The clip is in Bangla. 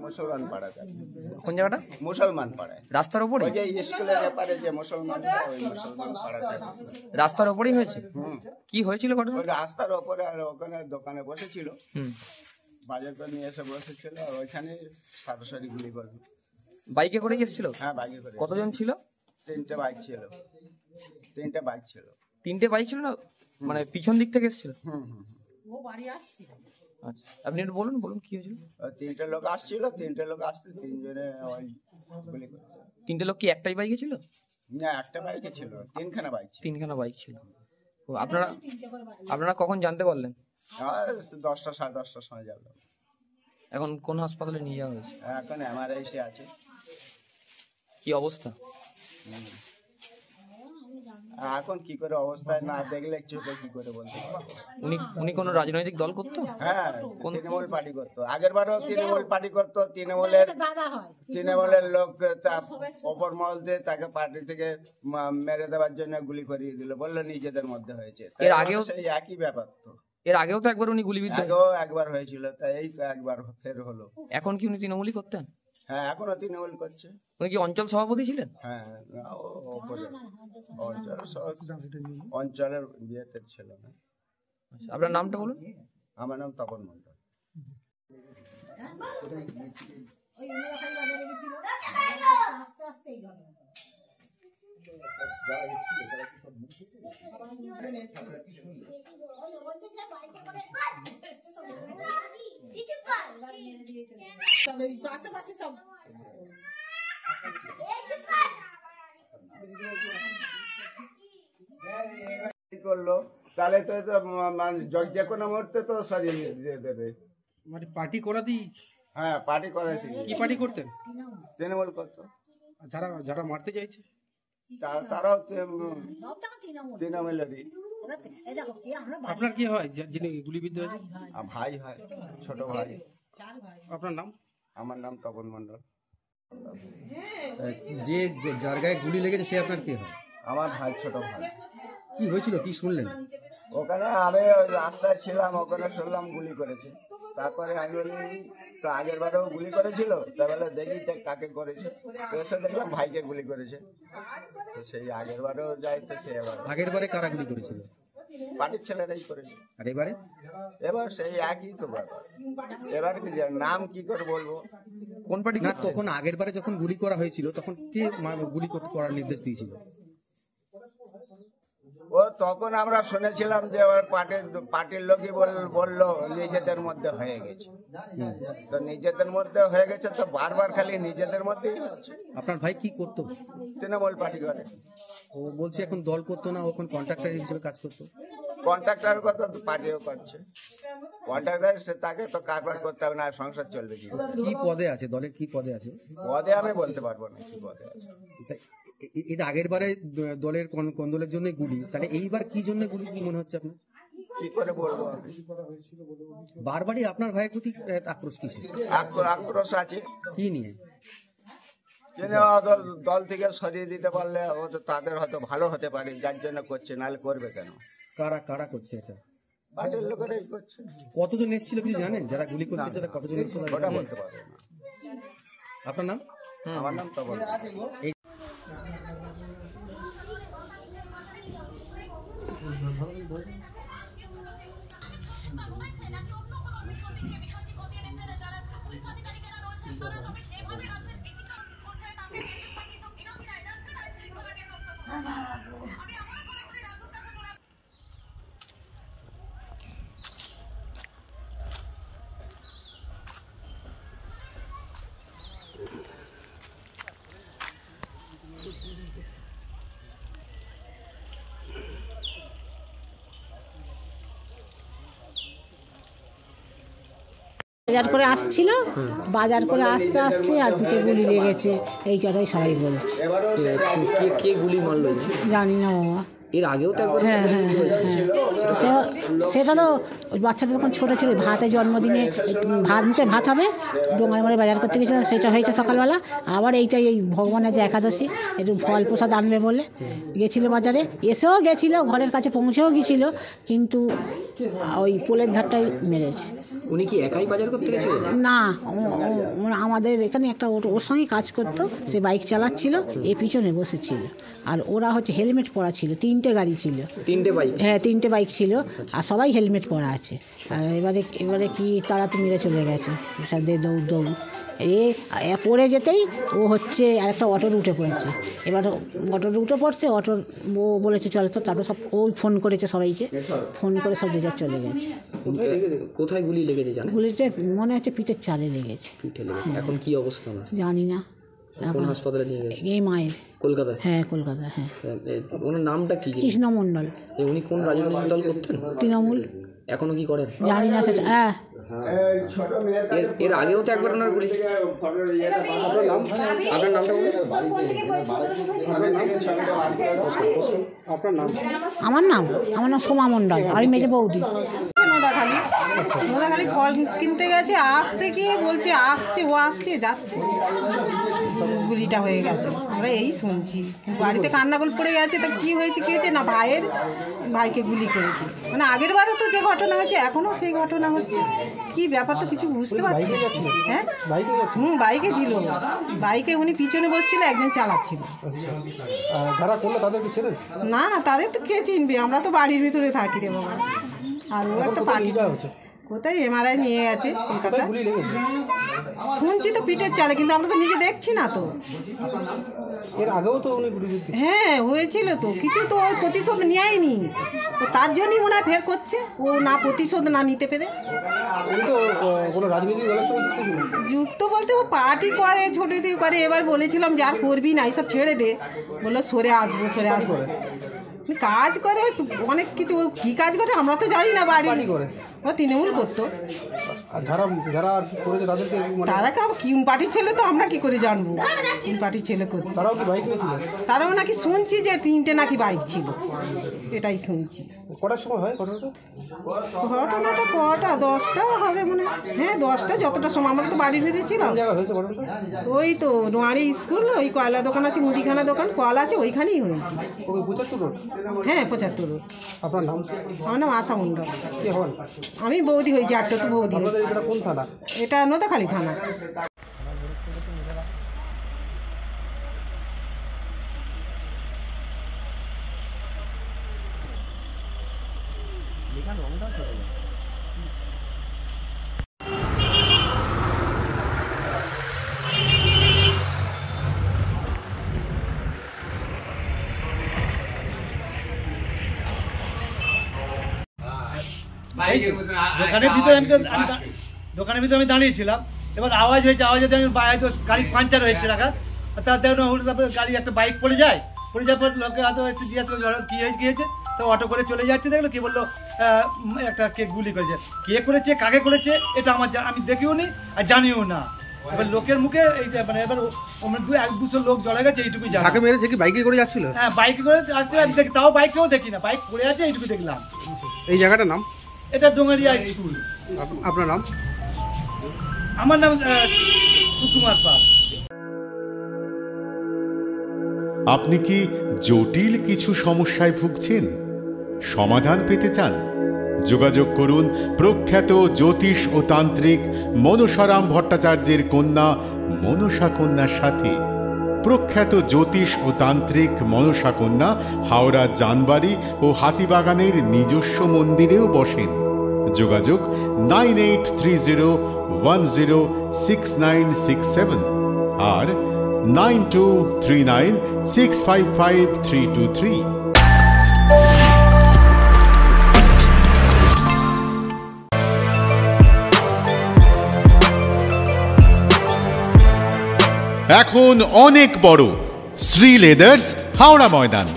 মুসলমান পাড়াতে। কোন জায়গাটা? মুসলমান পাড়ায়, রাস্তার উপরে, ওই যে স্কুলের ব্যাপারে যে মুসলমান, ওই মুসলমান পাড়াতে। রাস্তার উপরেই হয়েছে? কি হয়েছিল ঘটনা? ওই রাস্তার উপরে, আর ওখানে দোকানে বসেছিল, বাজার করে নিয়ে এসে বসেছিল, আর ওইখানে সরাসরি গুলি করবে। বাইকে করে এসেছিল? হ্যাঁ, বাইকে করে। কতজন ছিল? তিনটে বাইক ছিল। তিনটে বাইক ছিল। তিনটে বাইক ছিল না, মানে পিছন দিক থেকে এসেছিল? ও বাড়ি আসছিল। আচ্ছা, আপনি একটু বলুন কি হয়েছিল? তিনটে লোক আসছিল, তিনটে লোক আসতে তিনজনে ওই গুলি করে। তিনটে লোক কি একটাই বাইকে ছিল? না, একটা বাইকে ছিল, তিনখানা বাইক ছিল। তিনখানা বাইক ছিল। আপনারা কখন জানতে পারলেন? 10টা, 10:30টার সময় যাব। এখন কোন হাসপাতালে নিয়ে যাওয়া হয়েছে? এখন এমআরআইসি আছে। কি অবস্থা এখন? কি করে অবস্থায় না দেখলে চোখে কি করে বলতে? উনি কোন রাজনৈতিক দল করতো? হ্যাঁ, তৃণমূল পার্টি করতো। আগের বারও তৃণমূল পার্টি করতো। তৃণমূলের লোক অপর মহল দিয়ে তাকে পার্টি থেকে মেরে দেওয়ার জন্য গুলি করিয়ে দিল, বললো নিজেদের মধ্যে হয়েছে। এর আগেও সেই একই ব্যাপার তো। এর আগেও তো একবার উনি গুলিবিদ্ধ, আগেও একবার হয়েছিল, তাই এই তো একবার ফের হলো। এখন কি উনি তৃণমূলই করতেন? হ্যাঁ, এখনো তৃণমূল করছে। উনি কি অঞ্চল সভাপতি ছিলেন? হ্যাঁ, অঞ্চলের বিয়েতে ছিল না। আপনার নামটা বলুন। আমার নাম তপন মন্ডল। করলো তাহলে তো যে কোনো মুহূর্তে তো সরিয়ে দিয়ে দেবে। মানে পার্টি করাতেই? হ্যাঁ, পার্টি করাতে। কি পার্টি করতেন? তৃণমূল করতো। যারা মারতে চাইছে তারাও তৃণমূলেরই। আপনার কি হয় যিনি গুলিবিদ্ধ হয়েছে? ভাই হয়, ছোট ভাই। আপনার নাম? আমার নাম তপন মন্ডল। যে যার গায়ে গুলি লেগেছে সে আপনার কি হয়? আমার ভাই, ছোট ভাই। কি হয়েছিল, কি শুনলেন? ওখানে আমি রাস্তায় ছিলাম, ওখানে শুনলাম গুলি করেছে। তারপরে আমি বলি তো আগের বারেও গুলি করেছিল, তাহলে দেখি কাকে করেছে। এসে দেখলাম ভাইকে গুলি করেছে। তো সেই আগের বারেও যাই, তো সে আগের বারে কারা গুলি করেছিল? পার্টির ছেলেরাই করেছে। আর এবারে? এবার সেই একই তো ব্যাপার। এবার কি নাম কি করে বলবো? কোন পার্টি? না, তখন আগের বারে যখন গুলি করা হয়েছিল তখন কে গুলি করার নির্দেশ দিয়েছিল? ও তখন আমরা শুনেছিলাম যে ওর পার্টির লোকই বললো নিজেদের মধ্যে হয়ে গেছে। তো নিজেদের মধ্যে হয়ে গেছে, তো বারবার খালি নিজেদের মধ্যেই হচ্ছে। আপনার ভাই কি করতো? তৃণমূল পার্টি করে। ও বলছে এখন দল করতো না, এখন কন্ট্রাক্টর হিসেবে কাজ করতো। কন্ট্রাক্টর কথা তো পার্টিও করছে। কন্ট্রাক্টর তাকে তো কারবার করতে হবে না, সংসার চলবে কি? কি পদে আছে, দলের কি পদে আছে? পদে আমি বলতে পারবো না কি পদে আছে। এটা আগের বারে দলের কোন দলের জন্য গুলি, তাহলে এইবার কি জন্য গুলি, কি মনে হচ্ছে আপনার? কি করে বলবো? বারবারই আপনার ভাইয়ের প্রতি আক্রোশ কিসে? আক্রোশ আছে। কি নিয়ে? দল থেকে সরিয়ে দিতে পারলে তাদের হয়তো ভালো হতে পারে, যার জন্য করছে, নাহলে করবে কেন? কারা করছে এটা? পার্টির লোকেরাই করছে। কতজন এসেছিল কিছু জানেন? যারা গুলি করতেছে কতজন এসেছিল ওটা বলতে পারবো না। আপনার নাম? আমার নাম তপন। বাজার করে আসছিল, বাজার করে আস্তে আস্তে আর পিঠে গুলি লেগেছে, এই কথাই সবাই বলছে। কে গুলি মারলো জানি না বাবা। এর আগেও তো? হ্যাঁ, সেটা তো বাচ্চাদের যখন ছোটো ছিল, ভাতে জন্মদিনে মুখে ভাত হবে, ডোঙায় মারে বাজার করতে গেছিলাম, সেটা হয়েছে সকালবেলা। আবার এইটাই এই ভগবানের যে একাদশী, একটু ফল প্রসাদ আনবে বলে গেছিলো বাজারে, এসেও গেছিলো, ঘরের কাছে পৌঁছেও গিয়েছিলো, কিন্তু ওই পোলের ধারটাই মেরেছে। উনি কি একাই বাজার করতে গেছিলেন? না, আমাদের এখানে একটা ওর সঙ্গে কাজ করতো, সে বাইক চালাচ্ছিল, এ পিছনে বসেছিল। আর ওরা হচ্ছে হেলমেট পরা ছিল, 3টে গাড়ি ছিল। 3টে বাইক? হ্যাঁ, 3টে বাইক ছিল, আর সবাই হেলমেট পরা আছে। আর এবারে কি তারা তো মেরে চলে গেছে, সাথে দৌড় পড়ে যেতেই ও হচ্ছে আরেকটা অটোর উঠে পড়েছে। এবার অটোর উঠে পড়ছে, অটোর ও বলেছে চল তো, তারপর সব ওই ফোন করেছে সবাইকে, ফোন করে সব যে চলে গেছে। কোথায় গুলি লেগেছে জানেন? গুলিতে মনে হচ্ছে পিঠের চালে লেগেছে। পিঠে লেগেছে। এখন কি অবস্থা না জানি না। কোন হাসপাতালে নিয়ে গেছে? এই মায়ের কলকাতায়? হ্যাঁ, কলকাতা। হ্যাঁ। ওনার নামটা কি? কৃষ্ণ মণ্ডল। উনি কোন রাজনৈতিক দল করতেন? তৃণমূল। এখনো কি করেন জানি না সেটা। হ্যাঁ, এর আগেও তো একবার ওনার গুলি। আপনার নামটা বলুন। আমার নাম সোমা মণ্ডল, আমি মেজে বৌদি। নোদাখালি ফল কিনতে গেছে, আসতে গিয়ে বলছে আসছে, ও আসছে যাচ্ছে, গুলিটা হয়ে গেছে। আমরা এই শুনছি, বাড়িতে কান্নাগোল পড়ে গেছে। তা কী হয়েছে না, ভাইকে গুলি করেছে। মানে আগের বারও তো যে ঘটনা হয়েছে, এখনও সেই ঘটনা হচ্ছে। কি ব্যাপার তো কিছু বুঝতে পারছি। হ্যাঁ, বাইকে ছিল, বাইকে উনি পিছনে বসছিল, একজন চালাচ্ছিল। যারা করলো তাদের কি ছেড়ে? না, তাদের তো কে চিনবে, আমরা তো বাড়ির ভিতরে থাকি রে বাবা। আর ও একটা পার্টি কোথায় এমআরআই নিয়ে গেছে কলকাতা। শুনছি তো পিঠের চালে, কিন্তু আমরা তো নিজে দেখছি না তো। এর আগেও তো হ্যাঁ হয়েছিল তো, কিছু তো ওই প্রতিশোধ নেয়নি, তো তার জন্যই মনে হয় ফের করছে, ও না প্রতিশোধ না নিতে পেরে। যুক্ত বলতে ও পার্টি করে, ছোটো থেকে করে। এবার বলেছিলাম যে আর করবি না, এইসব ছেড়ে দে। বললো সরে আসবো। কাজ করে অনেক কিছু, কী কাজ করে আমরা তো জানি না। বাড়ি করে ও তৃণমূল করতো। তারা কি পার্টির ছেলে, তো আমরা কি করে জানবো কোন পার্টির ছেলে করছে। তারাও নাকি শুনছি যে 3টে নাকি বাইক ছিল, এটাই শুনছি। ঘটনাটা কটা 10টা হবে মনে হয়। হ্যাঁ, 10টা, যতটা সময় আমরা তো বাড়ির ভিতরে ছিলাম। ওই তো নোয়ারি স্কুল, ওই কয়লা দোকান আছে, মুদিখানা দোকান, কল আছে, ওইখানেই হয়েছে। হ্যাঁ, 75 রোড। আপনার নাম? আমার নাম আশা মণ্ডল। আমি বৌদি হয়েছি, 8টা তো বৌদি। এটা নোদাখালি থানা। দোকানের ভিতরে আমি দাঁড়িয়েছিলাম। এবার আওয়াজ হয়েছে, আওয়াজে আমি হয়তো গাড়ি পাঞ্চার হয়েছে রাখা, তারপরে গাড়ি একটা বাইক পড়ে যায় পর লোকে হয়তো এসে জিজ্ঞাসা করছে কী হয়েছে। তো অটো করে চলে যাচ্ছে, দেখলো কি বললো একটা কে গুলি করেছে। কে করেছে, কাকে করেছে, এটা আমি দেখিও নি আর জানিও না। এবার লোকের মুখে এইটা মানে এবার 1-200 লোক জড়ে গেছে, এইটুকুই জানি। তাকে মেরেছে কি বাইকে করে যাচ্ছিল? হ্যাঁ, বাইকে করে আসছে, আমি দেখি, তাও বাইকটাও দেখি না, বাইক পড়ে আছে, এইটুকু দেখলাম। এই জায়গাটার নাম? এটা ডোঙারিয়া স্কুল। আপনার নাম? আমার নাম সুকুমার পাল। আপনি কি জটিল কিছু সমস্যায় ভুগছেন, সমাধান পেতে চান? যোগাযোগ করুন প্রখ্যাত জ্যোতিষ ও তান্ত্রিক মনসারাম ভট্টাচার্যের কন্যা মনসা কন্যার সাথে। প্রখ্যাত জ্যোতিষ ও তান্ত্রিক মনসা কন্যা হাওড়া জানবাড়ি ও হাতিবাগানের নিজস্ব মন্দিরেও বসেন। যোগাযোগ 9830106967 আর 9239655323। এখন অনেক বড় শ্রী লেদার্স হাওড়া ময়দান।